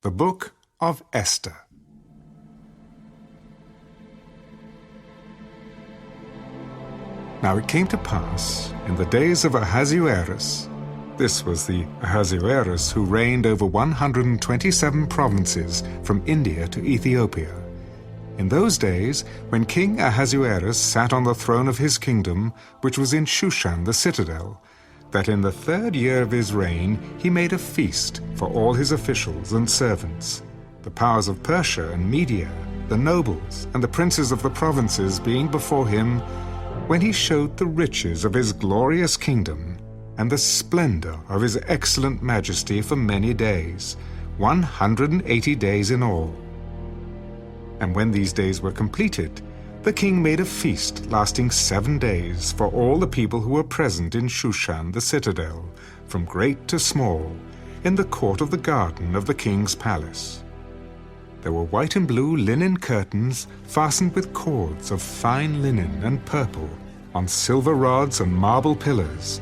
The Book of Esther. Now it came to pass, in the days of Ahasuerus, this was the Ahasuerus who reigned over 127 provinces from India to Ethiopia. In those days, when King Ahasuerus sat on the throne of his kingdom, which was in Shushan the citadel, that in the 3rd year of his reign he made a feast for all his officials and servants, the powers of Persia and Media, the nobles and the princes of the provinces being before him, when he showed the riches of his glorious kingdom and the splendor of his excellent majesty for many days, 180 days in all. And when these days were completed, the king made a feast lasting 7 days for all the people who were present in Shushan the citadel, from great to small, in the court of the garden of the king's palace. There were white and blue linen curtains fastened with cords of fine linen and purple on silver rods and marble pillars,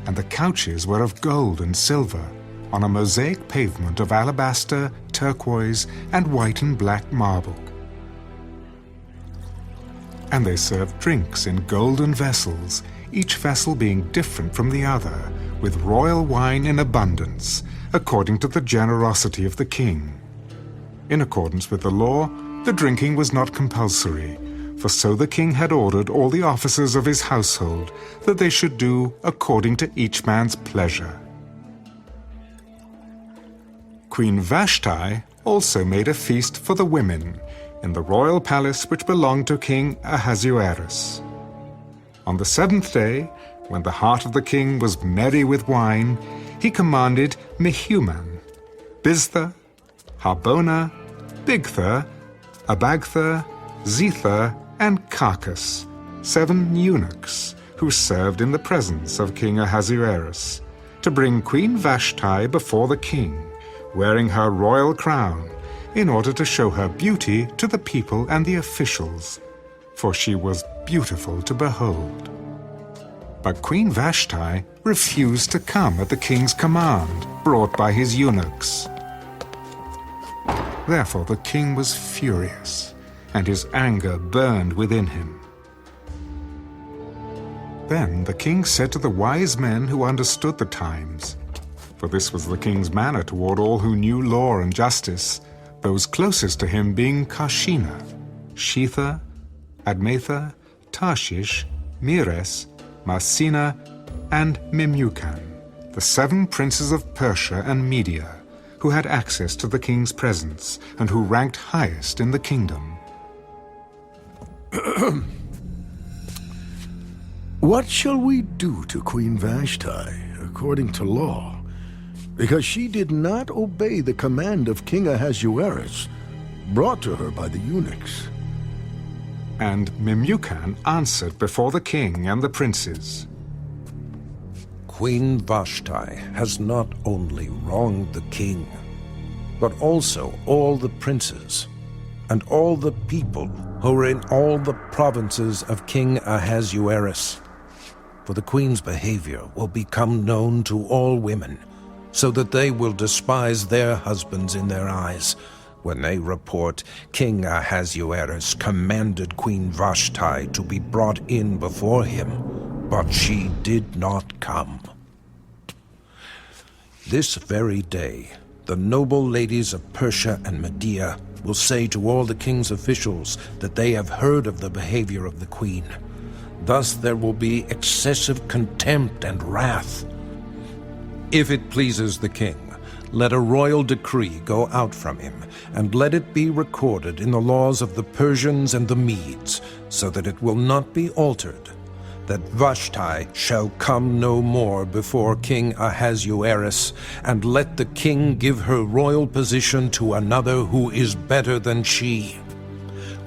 and the couches were of gold and silver on a mosaic pavement of alabaster, turquoise, and white and black marble. And they served drinks in golden vessels, each vessel being different from the other, with royal wine in abundance, according to the generosity of the king. In accordance with the law, the drinking was not compulsory, for so the king had ordered all the officers of his household that they should do according to each man's pleasure. Queen Vashti also made a feast for the women in the royal palace which belonged to King Ahasuerus. On the 7th day, when the heart of the king was merry with wine, he commanded Mehuman, Biztha, Harbona, Bigtha, Abagtha, Zethar, and Carcass, 7 eunuchs, who served in the presence of King Ahasuerus, to bring Queen Vashti before the king, wearing her royal crown, in order to show her beauty to the people and the officials, for she was beautiful to behold. But Queen Vashti refused to come at the king's command, brought by his eunuchs. Therefore the king was furious, and his anger burned within him. Then the king said to the wise men who understood the times, for this was the king's manner toward all who knew law and justice, those closest to him being Karshina, Shetha, Admatha, Tarshish, Meres, Marsina, and Memucan, the 7 princes of Persia and Media, who had access to the king's presence and who ranked highest in the kingdom. What shall we do to Queen Vashti according to law? Because she did not obey the command of King Ahasuerus, brought to her by the eunuchs. And Memucan answered before the king and the princes, Queen Vashti has not only wronged the king, but also all the princes and all the people who are in all the provinces of King Ahasuerus. For the queen's behavior will become known to all women, so that they will despise their husbands in their eyes, when they report King Ahasuerus commanded Queen Vashti to be brought in before him, but she did not come. This very day, the noble ladies of Persia and Media will say to all the king's officials that they have heard of the behavior of the queen. Thus there will be excessive contempt and wrath. If it pleases the king, let a royal decree go out from him, and let it be recorded in the laws of the Persians and the Medes, so that it will not be altered, that Vashti shall come no more before King Ahasuerus, and let the king give her royal position to another who is better than she.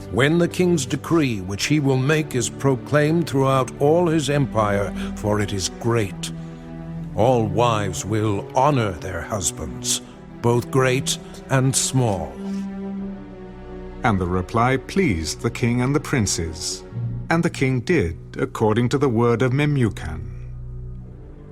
When the king's decree which he will make is proclaimed throughout all his empire, for it is great, all wives will honor their husbands, both great and small. And the reply pleased the king and the princes, and the king did according to the word of Memucan.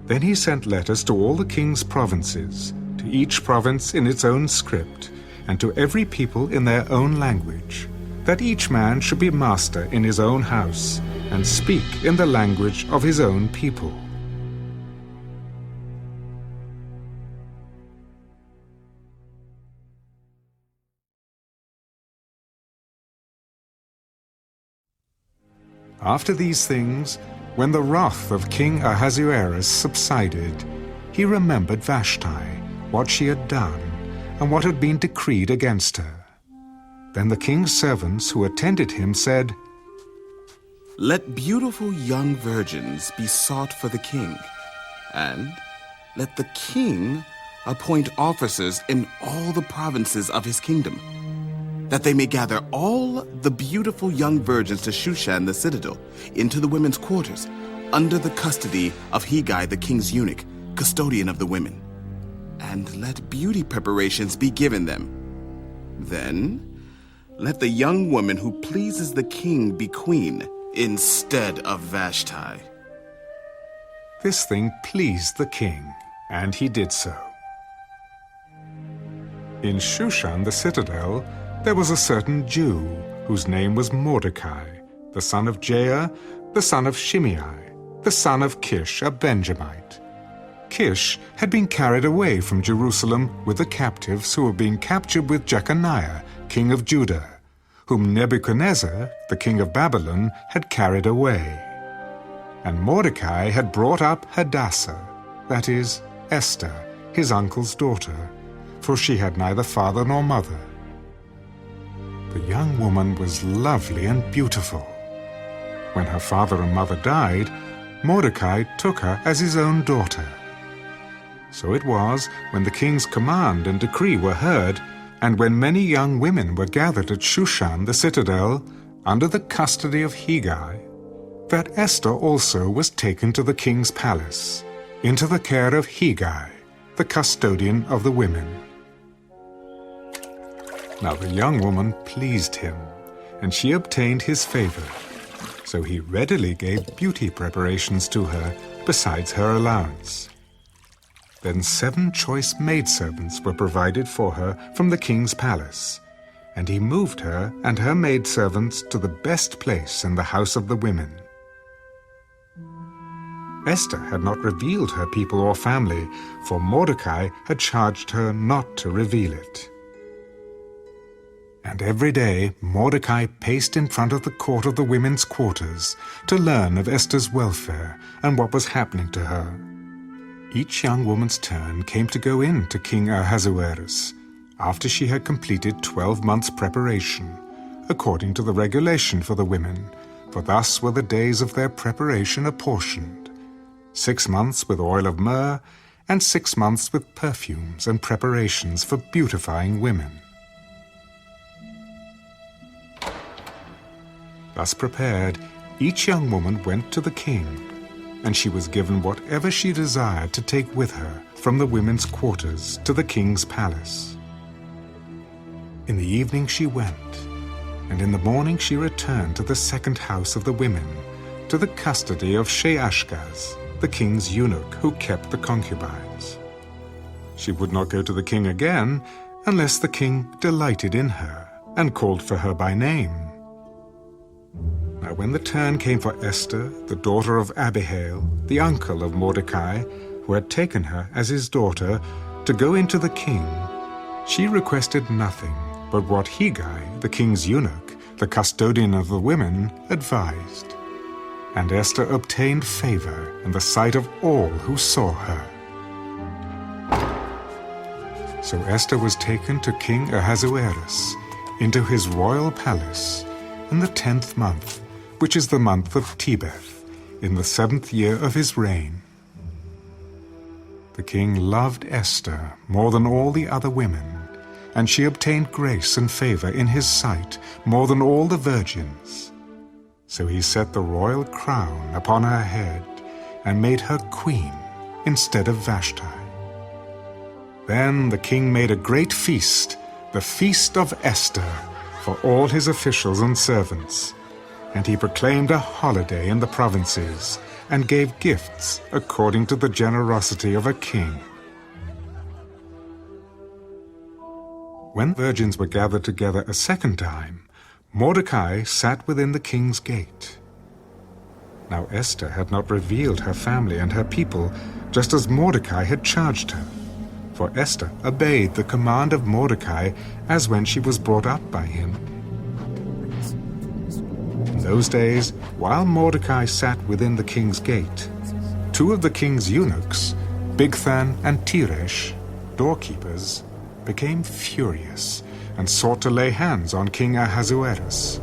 Then he sent letters to all the king's provinces, to each province in its own script, and to every people in their own language, that each man should be master in his own house, and speak in the language of his own people. After these things, when the wrath of King Ahasuerus subsided, he remembered Vashti, what she had done, and what had been decreed against her. Then the king's servants who attended him said, "Let beautiful young virgins be sought for the king, and let the king appoint officers in all the provinces of his kingdom, that they may gather all the beautiful young virgins to Shushan the citadel, into the women's quarters, under the custody of Hegai the king's eunuch, custodian of the women. And let beauty preparations be given them. Then let the young woman who pleases the king be queen, instead of Vashti." This thing pleased the king, and he did so. In Shushan the citadel, there was a certain Jew, whose name was Mordecai, the son of Jair, the son of Shimei, the son of Kish, a Benjamite. Kish had been carried away from Jerusalem with the captives who were being captured with Jeconiah, king of Judah, whom Nebuchadnezzar, the king of Babylon, had carried away. And Mordecai had brought up Hadassah, that is, Esther, his uncle's daughter, for she had neither father nor mother. The young woman was lovely and beautiful. When her father and mother died, Mordecai took her as his own daughter. So it was, when the king's command and decree were heard, and when many young women were gathered at Shushan the citadel, under the custody of Hegai, that Esther also was taken to the king's palace, into the care of Hegai, the custodian of the women. Now the young woman pleased him, and she obtained his favor. So he readily gave beauty preparations to her, besides her allowance. Then 7 choice maidservants were provided for her from the king's palace, and he moved her and her maidservants to the best place in the house of the women. Esther had not revealed her people or family, for Mordecai had charged her not to reveal it. And every day Mordecai paced in front of the court of the women's quarters to learn of Esther's welfare and what was happening to her. Each young woman's turn came to go in to King Ahasuerus after she had completed 12 months' preparation, according to the regulation for the women, for thus were the days of their preparation apportioned: 6 months with oil of myrrh, and 6 months with perfumes and preparations for beautifying women. Thus prepared, each young woman went to the king, and she was given whatever she desired to take with her from the women's quarters to the king's palace. In the evening she went, and in the morning she returned to the second house of the women, to the custody of Sheashgaz, the king's eunuch who kept the concubines. She would not go to the king again unless the king delighted in her and called for her by name. Now when the turn came for Esther, the daughter of Abihail, the uncle of Mordecai, who had taken her as his daughter, to go into the king, she requested nothing but what Hegai, the king's eunuch, the custodian of the women, advised. And Esther obtained favor in the sight of all who saw her. So Esther was taken to King Ahasuerus into his royal palace in the 10th month, which is the month of Tebeth, in the 7th year of his reign. The king loved Esther more than all the other women, and she obtained grace and favor in his sight more than all the virgins. So he set the royal crown upon her head and made her queen instead of Vashti. Then the king made a great feast, the feast of Esther, for all his officials and servants, and he proclaimed a holiday in the provinces and gave gifts according to the generosity of a king. When virgins were gathered together a second time, Mordecai sat within the king's gate. Now Esther had not revealed her family and her people, just as Mordecai had charged her. For Esther obeyed the command of Mordecai as when she was brought up by him. In those days, while Mordecai sat within the king's gate, two of the king's eunuchs, Bigthan and Teresh, doorkeepers, became furious and sought to lay hands on King Ahasuerus.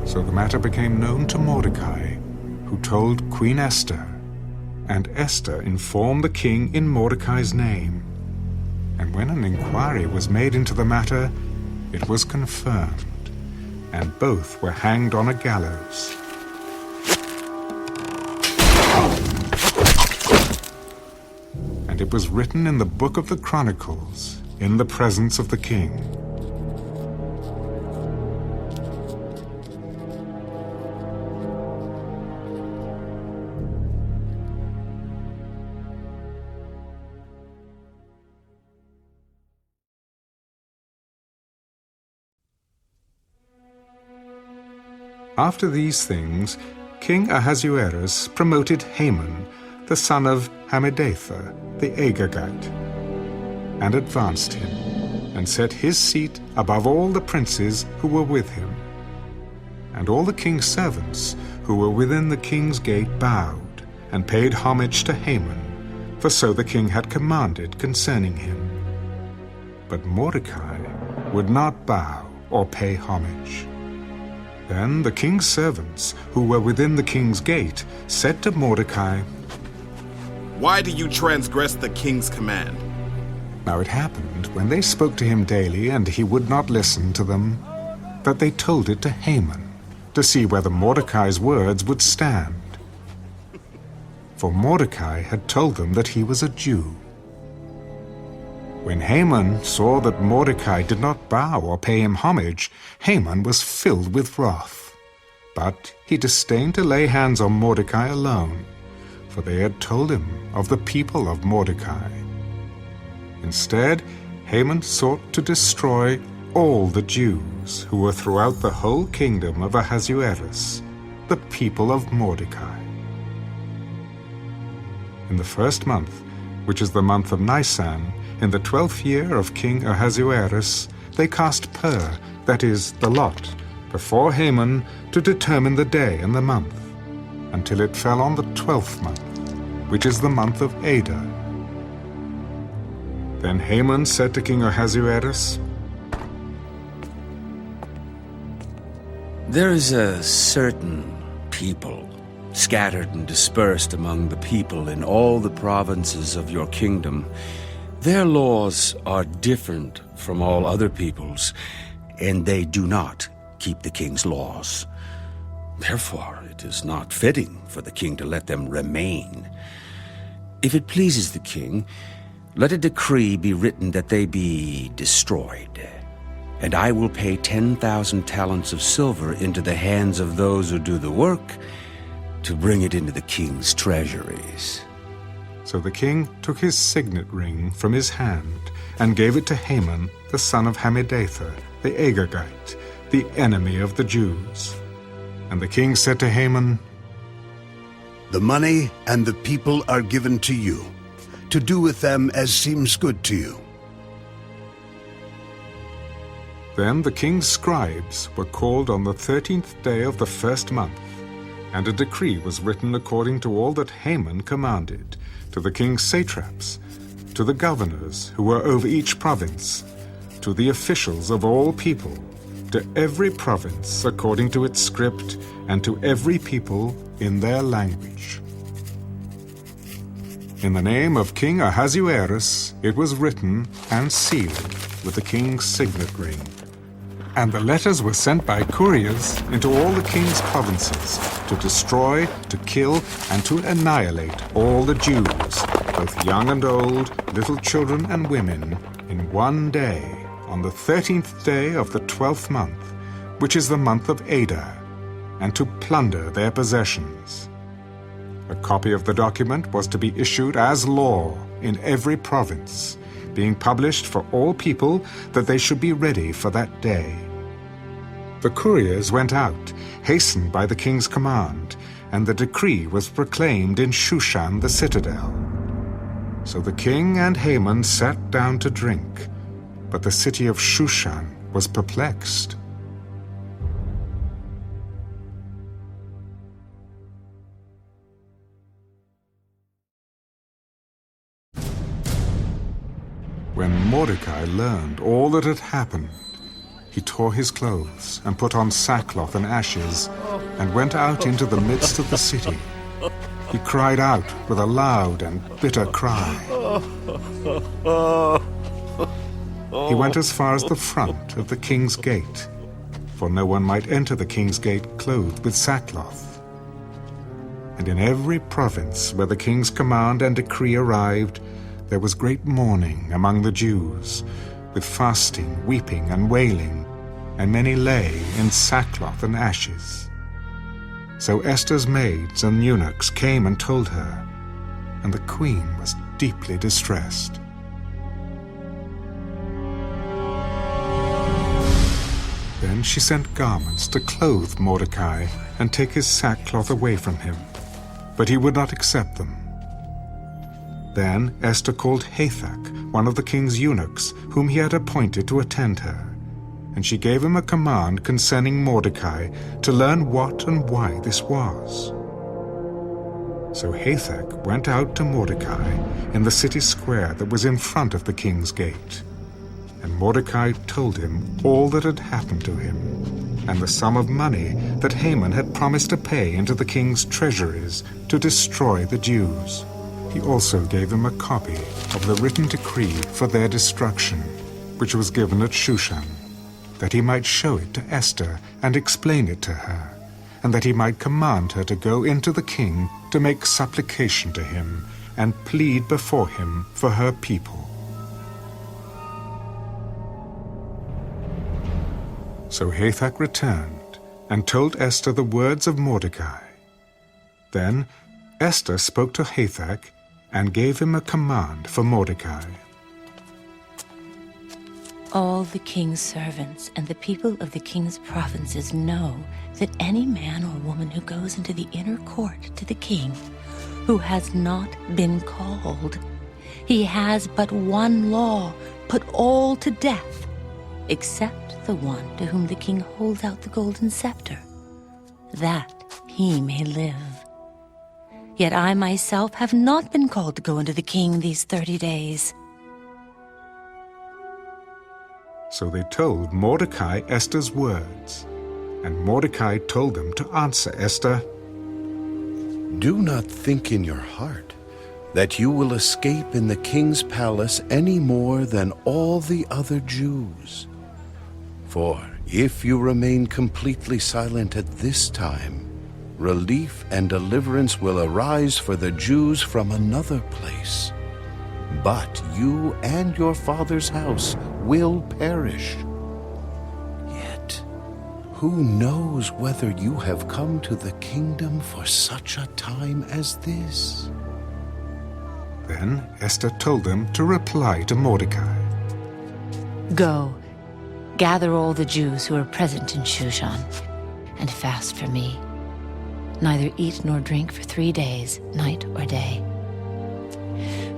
So the matter became known to Mordecai, who told Queen Esther, and Esther informed the king in Mordecai's name. And when an inquiry was made into the matter, it was confirmed, and both were hanged on a gallows. And it was written in the book of the Chronicles, in the presence of the king. After these things, King Ahasuerus promoted Haman, the son of Hammedatha, the Agagite, and advanced him, and set his seat above all the princes who were with him. And all the king's servants who were within the king's gate bowed, and paid homage to Haman, for so the king had commanded concerning him. But Mordecai would not bow or pay homage. Then the king's servants, who were within the king's gate, said to Mordecai, "Why do you transgress the king's command?" Now it happened, when they spoke to him daily, and he would not listen to them, that they told it to Haman, to see whether Mordecai's words would stand. For Mordecai had told them that he was a Jew. When Haman saw that Mordecai did not bow or pay him homage, Haman was filled with wrath. But he disdained to lay hands on Mordecai alone, for they had told him of the people of Mordecai. Instead, Haman sought to destroy all the Jews who were throughout the whole kingdom of Ahasuerus, the people of Mordecai. In the first month, which is the month of Nisan, in the 12th year of King Ahasuerus, they cast pur, that is, the lot, before Haman to determine the day and the month, until it fell on the 12th month, which is the month of Adar. Then Haman said to King Ahasuerus, "There is a certain people scattered and dispersed among the people in all the provinces of your kingdom. Their laws are different from all other people's, and they do not keep the king's laws. Therefore, it is not fitting for the king to let them remain. If it pleases the king, let a decree be written that they be destroyed, and I will pay 10,000 talents of silver into the hands of those who do the work to bring it into the king's treasuries." So the king took his signet ring from his hand and gave it to Haman, the son of Hammedatha, the Agagite, the enemy of the Jews. And the king said to Haman, "The money and the people are given to you, to do with them as seems good to you." Then the king's scribes were called on the 13th day of the first month, and a decree was written according to all that Haman commanded, to the king's satraps, to the governors who were over each province, to the officials of all people, to every province according to its script, and to every people in their language. In the name of King Ahasuerus it was written and sealed with the king's signet ring. And the letters were sent by couriers into all the king's provinces, to destroy, to kill, and to annihilate all the Jews, both young and old, little children and women, in one day, on the 13th day of the 12th month, which is the month of Adar, and to plunder their possessions. A copy of the document was to be issued as law in every province, being published for all people, that they should be ready for that day. The couriers went out, hastened by the king's command, and the decree was proclaimed in Shushan the citadel. So the king and Haman sat down to drink, but the city of Shushan was perplexed. When Mordecai learned all that had happened, he tore his clothes and put on sackcloth and ashes and went out into the midst of the city. He cried out with a loud and bitter cry. He went as far as the front of the king's gate, for no one might enter the king's gate clothed with sackcloth. And in every province where the king's command and decree arrived, there was great mourning among the Jews, with fasting, weeping, and wailing, and many lay in sackcloth and ashes. So Esther's maids and eunuchs came and told her, and the queen was deeply distressed. Then she sent garments to clothe Mordecai and take his sackcloth away from him, but he would not accept them. Then Esther called Hathach, one of the king's eunuchs, whom he had appointed to attend her, and she gave him a command concerning Mordecai to learn what and why this was. So Hathach went out to Mordecai in the city square that was in front of the king's gate, and Mordecai told him all that had happened to him, and the sum of money that Haman had promised to pay into the king's treasuries to destroy the Jews. He also gave him a copy of the written decree for their destruction, which was given at Shushan, that he might show it to Esther and explain it to her, and that he might command her to go into the king to make supplication to him and plead before him for her people. So Hathach returned and told Esther the words of Mordecai. Then Esther spoke to Hathach and gave him a command for Mordecai. All the king's servants and the people of the king's provinces know that any man or woman who goes into the inner court to the king, who has not been called, he has but one law: put all to death, except the one to whom the king holds out the golden scepter, that he may live. Yet I myself have not been called to go into the king these 30 days. So they told Mordecai Esther's words, and Mordecai told them to answer Esther, Do not think in your heart that you will escape in the king's palace any more than all the other Jews. For if you remain completely silent at this time, relief and deliverance will arise for the Jews from another place. But you and your father's house will perish. Yet, who knows whether you have come to the kingdom for such a time as this? Then Esther told them to reply to Mordecai. Go, gather all the Jews who are present in Shushan, and fast for me. Neither eat nor drink for 3 days, night or day.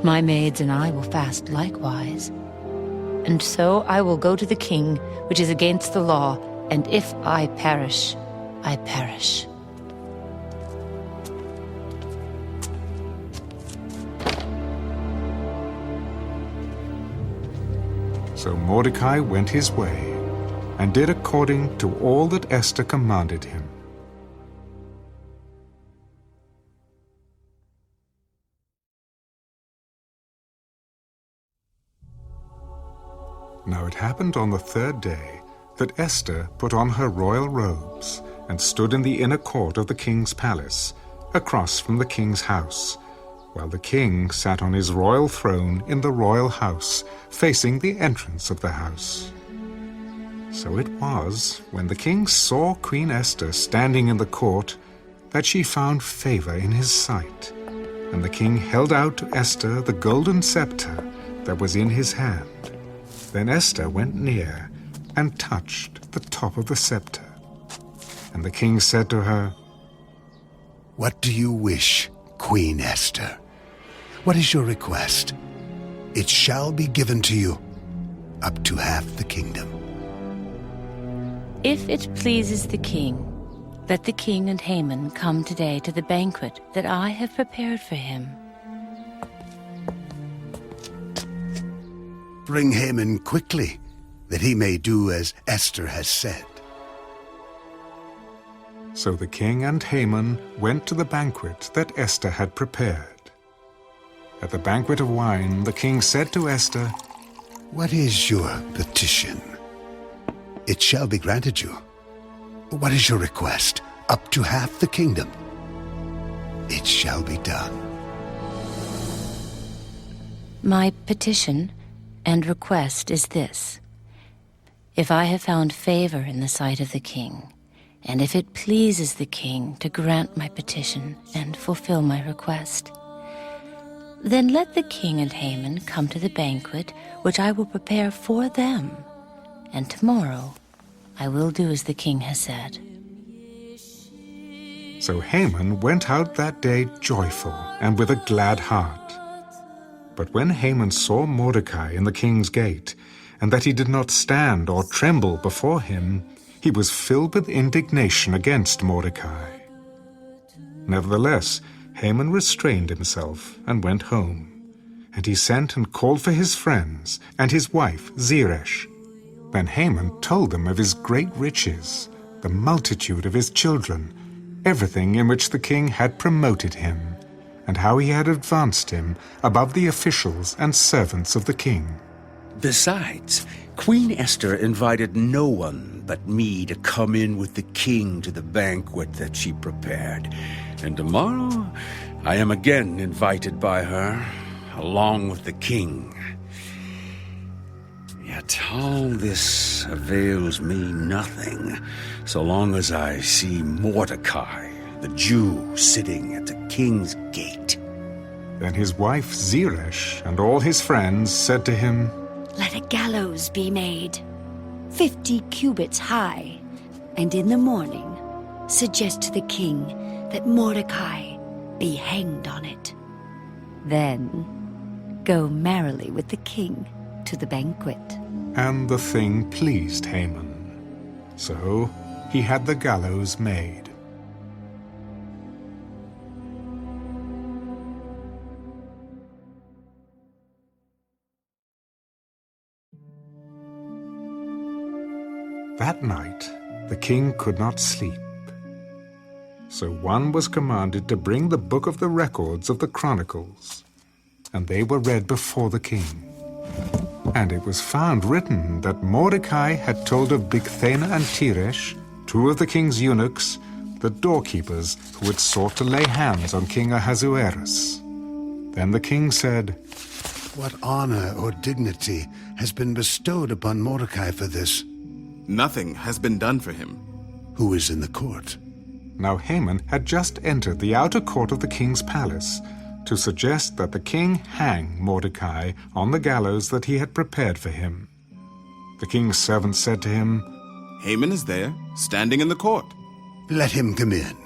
My maids and I will fast likewise. And so I will go to the king, which is against the law, and if I perish, I perish. So Mordecai went his way, and did according to all that Esther commanded him. Now it happened on the 3rd day that Esther put on her royal robes and stood in the inner court of the king's palace, across from the king's house, while the king sat on his royal throne in the royal house, facing the entrance of the house. So it was, when the king saw Queen Esther standing in the court, that she found favor in his sight. And the king held out to Esther the golden scepter, that was in his hand. Then Esther went near and touched the top of the scepter. And the king said to her, What do you wish, Queen Esther? What is your request? It shall be given to you, up to half the kingdom. If it pleases the king, let the king and Haman come today to the banquet that I have prepared for him. Bring Haman quickly, that he may do as Esther has said. So the king and Haman went to the banquet that Esther had prepared. At the banquet of wine, the king said to Esther, What is your petition? It shall be granted you. What is your request? Up to half the kingdom. It shall be done. My petition and request is this. If I have found favor in the sight of the king, and if it pleases the king to grant my petition and fulfill my request, then let the king and Haman come to the banquet which I will prepare for them, and tomorrow I will do as the king has said. So Haman went out that day joyful and with a glad heart. But when Haman saw Mordecai in the king's gate, and that he did not stand or tremble before him, he was filled with indignation against Mordecai. Nevertheless, Haman restrained himself and went home. And he sent and called for his friends and his wife Zeresh. Then Haman told them of his great riches, the multitude of his children, everything in which the king had promoted him, and how he had advanced him above the officials and servants of the king. Besides, Queen Esther invited no one but me to come in with the king to the banquet that she prepared. And tomorrow, I am again invited by her, along with the king. Yet all this avails me nothing, so long as I see Mordecai, the Jew, sitting at the king's gate. Then his wife Zeresh and all his friends said to him, Let a gallows be made, 50 cubits high, and in the morning suggest to the king that Mordecai be hanged on it. Then go merrily with the king to the banquet. And the thing pleased Haman. So he had the gallows made. That night the king could not sleep. So one was commanded to bring the book of the records of the Chronicles, and they were read before the king. And it was found written that Mordecai had told of Bigthana and Teresh, two of the king's eunuchs, the doorkeepers who had sought to lay hands on King Ahasuerus. Then the king said, What honor or dignity has been bestowed upon Mordecai for this? Nothing has been done for him. Who is in the court? Now Haman had just entered the outer court of the king's palace to suggest that the king hang Mordecai on the gallows that he had prepared for him. The king's servant said to him, Haman is there, standing in the court. Let him come in.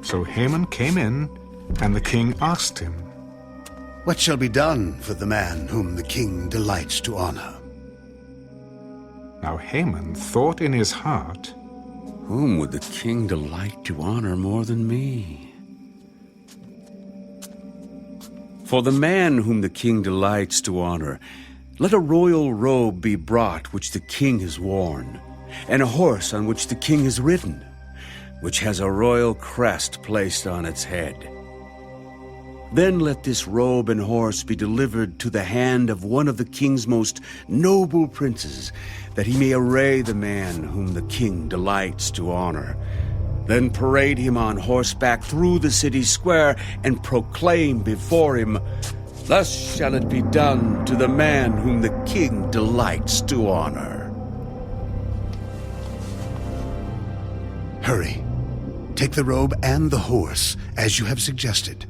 So Haman came in, and the king asked him, What shall be done for the man whom the king delights to honor? Now Haman thought in his heart, Whom would the king delight to honor more than me? For the man whom the king delights to honor, let a royal robe be brought which the king has worn, and a horse on which the king has ridden, which has a royal crest placed on its head. Then let this robe and horse be delivered to the hand of one of the king's most noble princes, that he may array the man whom the king delights to honor. Then parade him on horseback through the city square and proclaim before him, Thus shall it be done to the man whom the king delights to honor. Hurry. Take the robe and the horse, as you have suggested.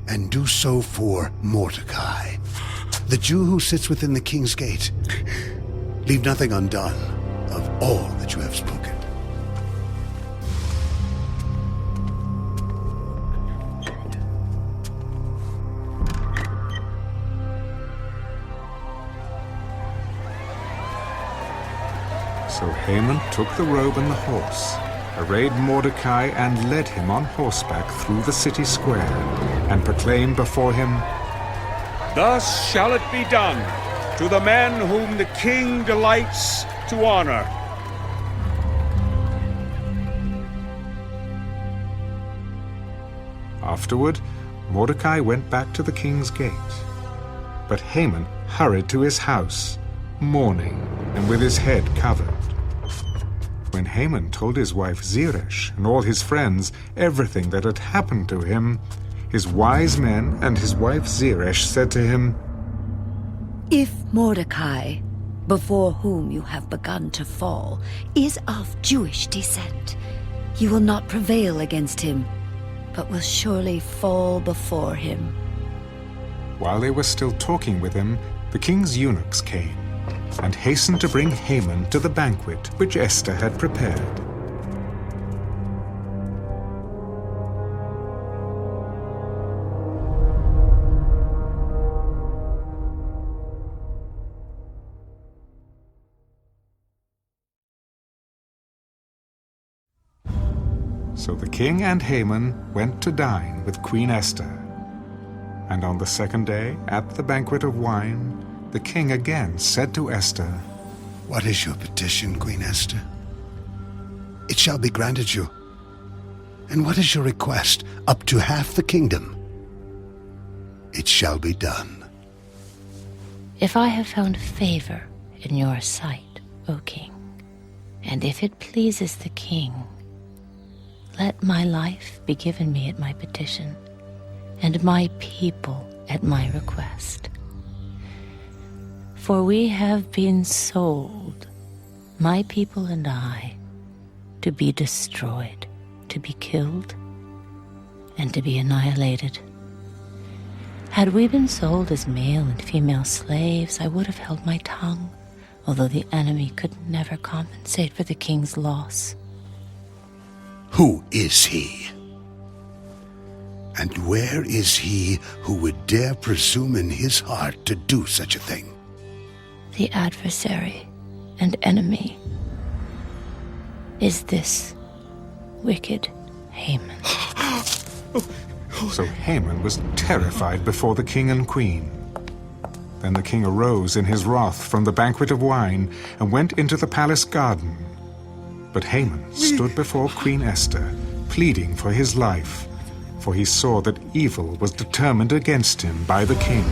and do so for Mordecai, the Jew who sits within the king's gate. Leave nothing undone of all that you have spoken. So Haman took the robe and the horse, arrayed Mordecai, and led him on horseback through the city square, and proclaimed before him, Thus shall it be done to the man whom the king delights to honor. Afterward, Mordecai went back to the king's gate. But Haman hurried to his house, mourning and with his head covered. When Haman told his wife Zeresh and all his friends everything that had happened to him, his wise men and his wife Zeresh said to him, If Mordecai, before whom you have begun to fall, is of Jewish descent, you will not prevail against him, but will surely fall before him. While they were still talking with him, the king's eunuchs came and hastened to bring Haman to the banquet which Esther had prepared. So the king and Haman went to dine with Queen Esther. And on the second day, at the banquet of wine, the king again said to Esther, What is your petition, Queen Esther? It shall be granted you. And what is your request? Up to half the kingdom. It shall be done. If I have found favor in your sight, O king, and if it pleases the king, let my life be given me at my petition, and my people at my request. For we have been sold, my people and I, to be destroyed, to be killed, and to be annihilated. Had we been sold as male and female slaves, I would have held my tongue, although the enemy could never compensate for the king's loss. Who is he? And where is he who would dare presume in his heart to do such a thing? The adversary and enemy is this wicked Haman. So Haman was terrified before the king and queen. Then the king arose in his wrath from the banquet of wine and went into the palace garden. But Haman stood before Queen Esther, pleading for his life, for he saw that evil was determined against him by the king.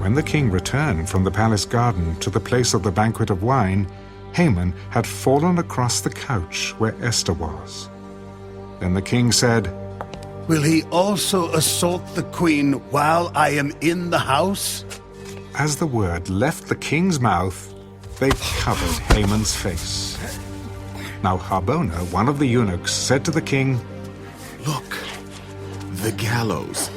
When the king returned from the palace garden to the place of the banquet of wine, Haman had fallen across the couch where Esther was. Then the king said, Will he also assault the queen while I am in the house? As the word left the king's mouth, they covered Haman's face. Now Harbona, one of the eunuchs, said to the king, Look, the gallows,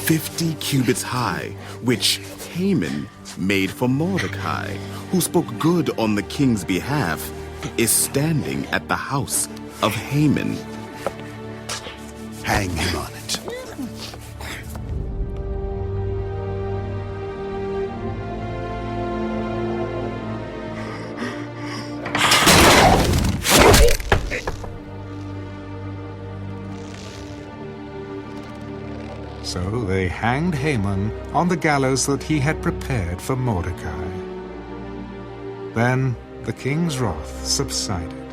50 cubits high, which Haman made for Mordecai, who spoke good on the king's behalf, is standing at the house of Haman. Hang him on it. So they hanged Haman on the gallows that he had prepared for Mordecai. Then the king's wrath subsided.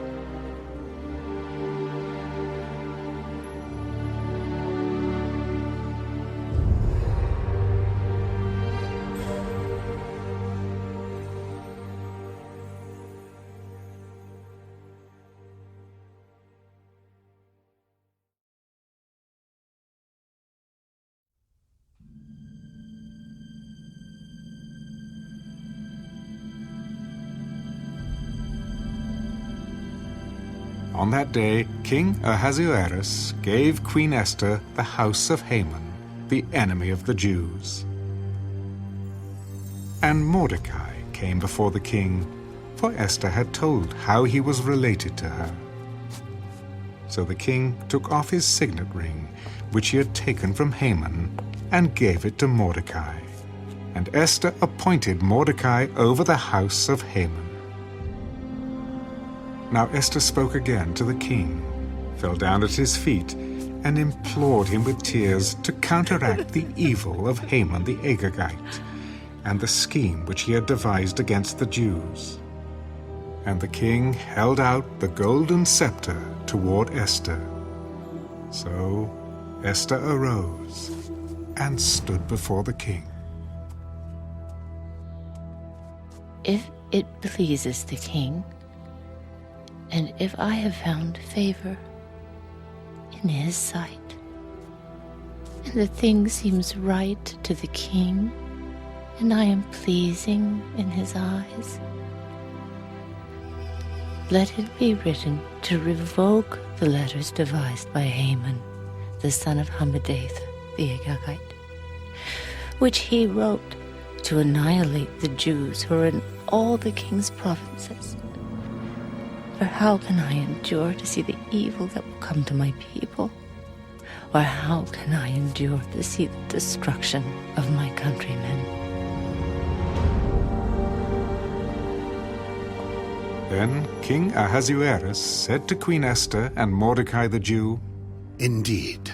On that day, King Ahasuerus gave Queen Esther the house of Haman, the enemy of the Jews. And Mordecai came before the king, for Esther had told how he was related to her. So the king took off his signet ring, which he had taken from Haman, and gave it to Mordecai. And Esther appointed Mordecai over the house of Haman. Now Esther spoke again to the king, fell down at his feet, and implored him with tears to counteract the evil of Haman the Agagite, and the scheme which he had devised against the Jews. And the king held out the golden scepter toward Esther. So Esther arose and stood before the king. If it pleases the king, and if I have found favor in his sight, and the thing seems right to the king, and I am pleasing in his eyes, let it be written to revoke the letters devised by Haman, the son of Hammedatha the Agagite, which he wrote to annihilate the Jews who are in all the king's provinces. For how can I endure to see the evil that will come to my people? Or how can I endure to see the destruction of my countrymen? Then King Ahasuerus said to Queen Esther and Mordecai the Jew, Indeed,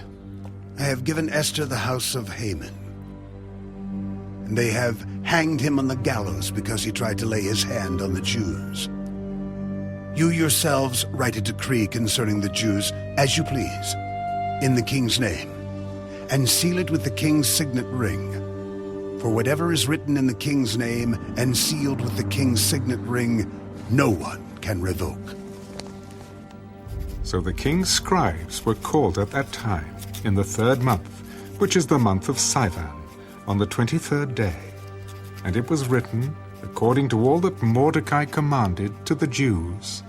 I have given Esther the house of Haman, and they have hanged him on the gallows because he tried to lay his hand on the Jews. You yourselves write a decree concerning the Jews as you please, in the king's name, and seal it with the king's signet ring. For whatever is written in the king's name and sealed with the king's signet ring, no one can revoke. So the king's scribes were called at that time, in the 3rd month, which is the month of Sivan, on the 23rd day. And it was written, according to all that Mordecai commanded, to the Jews,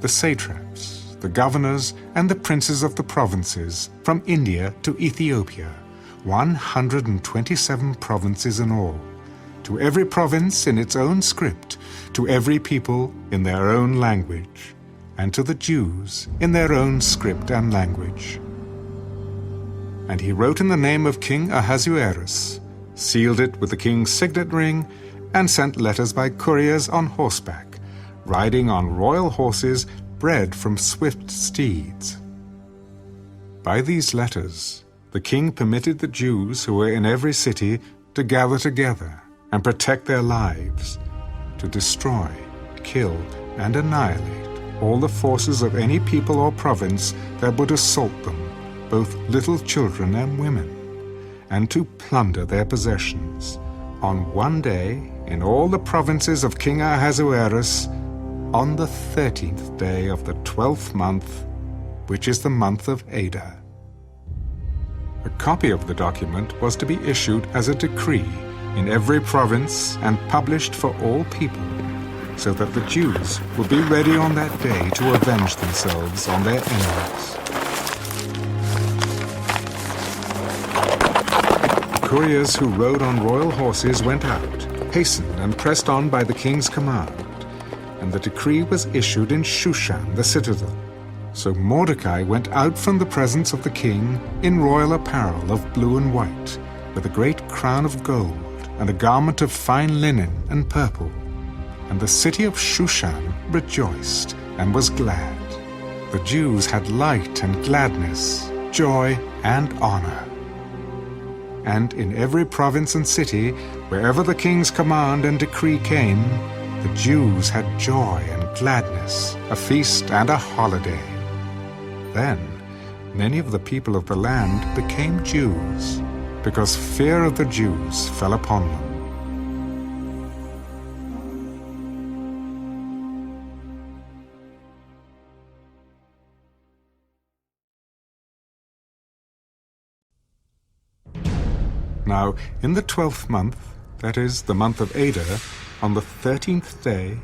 the satraps, the governors, and the princes of the provinces, from India to Ethiopia, 127 provinces in all, to every province in its own script, to every people in their own language, and to the Jews in their own script and language. And he wrote in the name of King Ahasuerus, sealed it with the king's signet ring, and sent letters by couriers on horseback, riding on royal horses bred from swift steeds. By these letters, the king permitted the Jews who were in every city to gather together and protect their lives, to destroy, kill, and annihilate all the forces of any people or province that would assault them, both little children and women, and to plunder their possessions, on one day in all the provinces of King Ahasuerus, on the 13th day of the 12th month, which is the month of Adar. A copy of the document was to be issued as a decree in every province and published for all people, so that the Jews would be ready on that day to avenge themselves on their enemies. Couriers who rode on royal horses went out, hastened and pressed on by the king's command, and the decree was issued in Shushan the citadel. So Mordecai went out from the presence of the king in royal apparel of blue and white, with a great crown of gold, and a garment of fine linen and purple. And the city of Shushan rejoiced and was glad. The Jews had light and gladness, joy and honor. And in every province and city, wherever the king's command and decree came, the Jews had joy and gladness, a feast and a holiday. Then many of the people of the land became Jews, because fear of the Jews fell upon them. Now, in the 12th month, that is, the month of Adar, on the 13th day,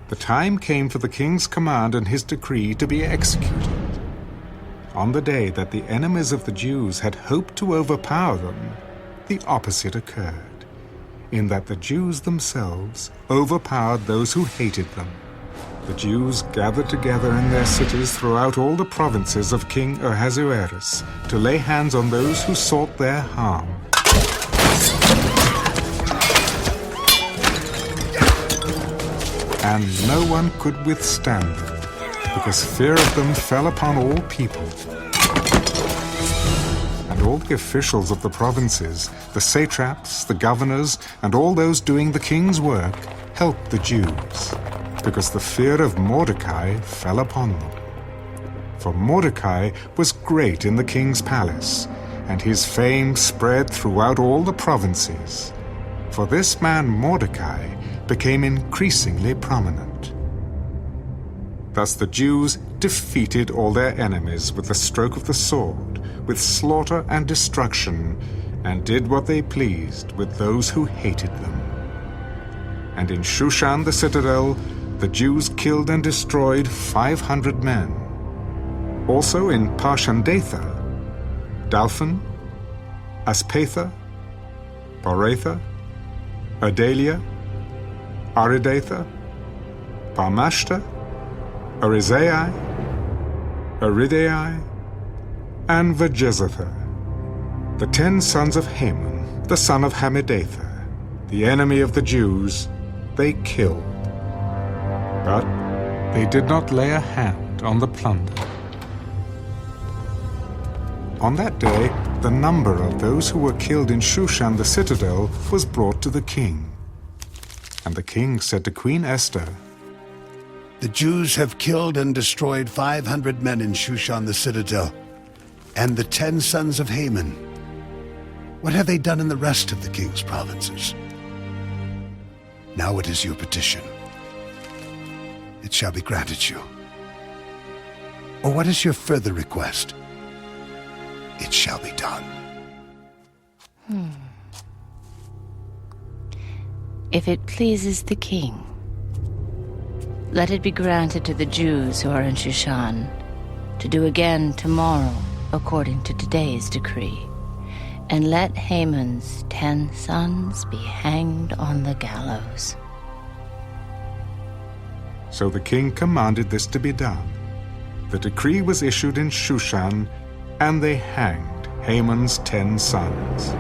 the time came for the king's command and his decree to be executed. On the day that the enemies of the Jews had hoped to overpower them, the opposite occurred, in that the Jews themselves overpowered those who hated them. The Jews gathered together in their cities throughout all the provinces of King Ahasuerus to lay hands on those who sought their harm. And no one could withstand them, because fear of them fell upon all people. And all the officials of the provinces, the satraps, the governors, and all those doing the king's work helped the Jews, because the fear of Mordecai fell upon them. For Mordecai was great in the king's palace, and his fame spread throughout all the provinces. For this man Mordecai became increasingly prominent. Thus the Jews defeated all their enemies with the stroke of the sword, with slaughter and destruction, and did what they pleased with those who hated them. And in Shushan the citadel, the Jews killed and destroyed 500 men. Also in Parshandatha, Dalphon, Aspatha, Poratha, Adalia, Aridatha, Parmashta, Arizai, Aridai, and Vajezatha, the 10 sons of Haman, the son of Hammedatha, the enemy of the Jews, they killed. But they did not lay a hand on the plunder. On that day, the number of those who were killed in Shushan the citadel was brought to the king. And the king said to Queen Esther, The Jews have killed and destroyed 500 men in Shushan the citadel, and the 10 sons of Haman. What have they done in the rest of the king's provinces? Now what is your petition? It shall be granted you. Or what is your further request? It shall be done. If it pleases the king, let it be granted to the Jews who are in Shushan to do again tomorrow according to today's decree, and let Haman's 10 sons be hanged on the gallows. So the king commanded this to be done. The decree was issued in Shushan, and they hanged Haman's 10 sons.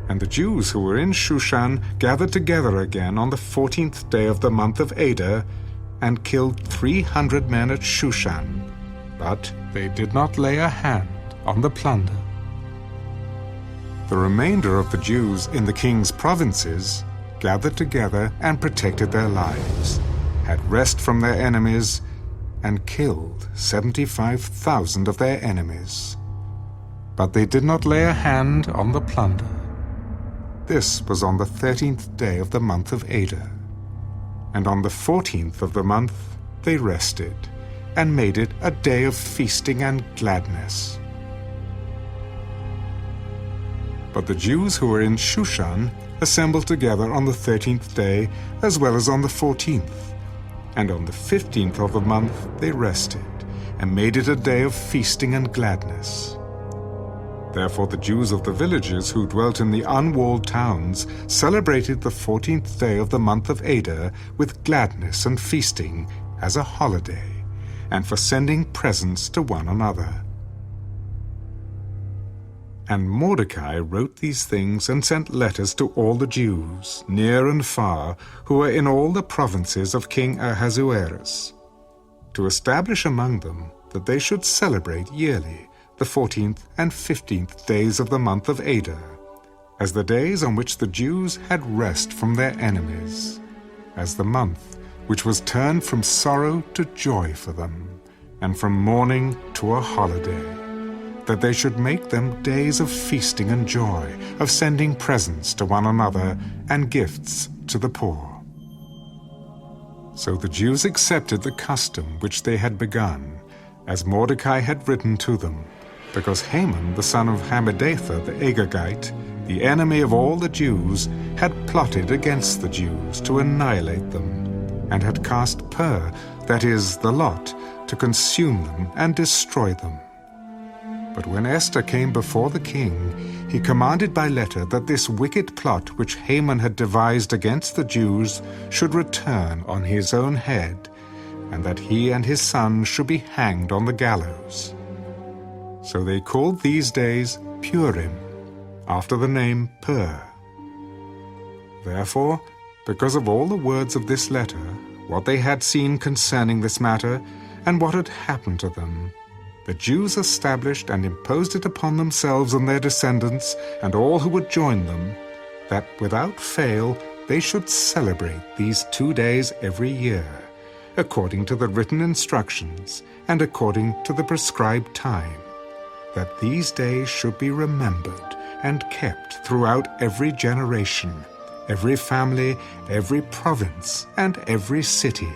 And the Jews who were in Shushan gathered together again on the 14th day of the month of Adar, and killed 300 men at Shushan. But they did not lay a hand on the plunder. The remainder of the Jews in the king's provinces gathered together and protected their lives, had rest from their enemies, and killed 75,000 of their enemies. But they did not lay a hand on the plunder. This was on the 13th day of the month of Adar. And on the 14th of the month they rested, and made it a day of feasting and gladness. But the Jews who were in Shushan assembled together on the 13th day, as well as on the 14th. And on the 15th of the month they rested, and made it a day of feasting and gladness. Therefore the Jews of the villages who dwelt in the unwalled towns celebrated the 14th day of the month of Adar with gladness and feasting as a holiday, and for sending presents to one another. And Mordecai wrote these things and sent letters to all the Jews, near and far, who were in all the provinces of King Ahasuerus, to establish among them that they should celebrate yearly the 14th and 15th days of the month of Adar, as the days on which the Jews had rest from their enemies, as the month which was turned from sorrow to joy for them, and from mourning to a holiday, that they should make them days of feasting and joy, of sending presents to one another and gifts to the poor. So the Jews accepted the custom which they had begun, as Mordecai had written to them, because Haman the son of Hammedatha the Agagite the enemy of all the Jews, had plotted against the Jews to annihilate them, and had cast Pur, that is, the lot, to consume them and destroy them. But when Esther came before the king, he commanded by letter that this wicked plot which Haman had devised against the Jews should return on his own head, and that he and his son should be hanged on the gallows. So they called these days Purim, after the name Pur. Therefore, because of all the words of this letter, what they had seen concerning this matter, and what had happened to them, the Jews established and imposed it upon themselves and their descendants, and all who would join them, that without fail they should celebrate these 2 days every year, according to the written instructions, and according to the prescribed time, that these days should be remembered and kept throughout every generation, every family, every province, and every city,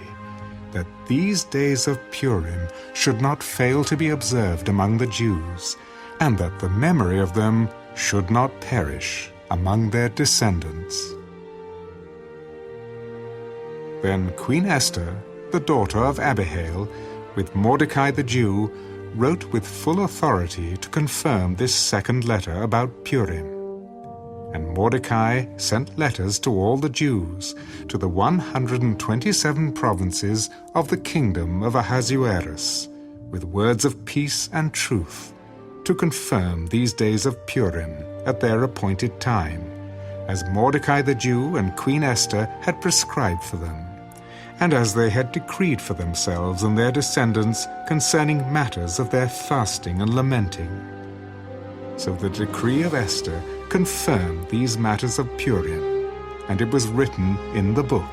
that these days of Purim should not fail to be observed among the Jews, and that the memory of them should not perish among their descendants. Then Queen Esther, the daughter of Abihail, with Mordecai the Jew, wrote with full authority to confirm this second letter about Purim. And Mordecai sent letters to all the Jews, to the 127 provinces of the kingdom of Ahasuerus, with words of peace and truth, to confirm these days of Purim at their appointed time, as Mordecai the Jew and Queen Esther had prescribed for them, and as they had decreed for themselves and their descendants concerning matters of their fasting and lamenting. So the decree of Esther confirmed these matters of Purim, and it was written in the book.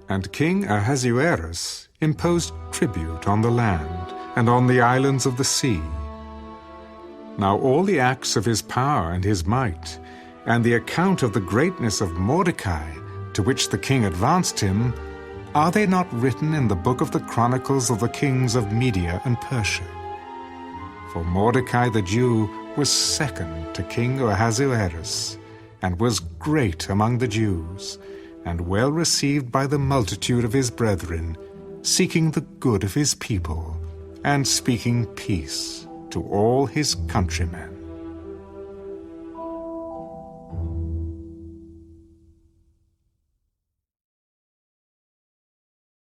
And King Ahasuerus imposed tribute on the land and on the islands of the sea. Now all the acts of his power and his might, and the account of the greatness of Mordecai, to which the king advanced him, are they not written in the book of the chronicles of the kings of Media and Persia? For Mordecai the Jew was second to King Ahasuerus, and was great among the Jews, and well received by the multitude of his brethren, seeking the good of his people, and speaking peace to all his countrymen.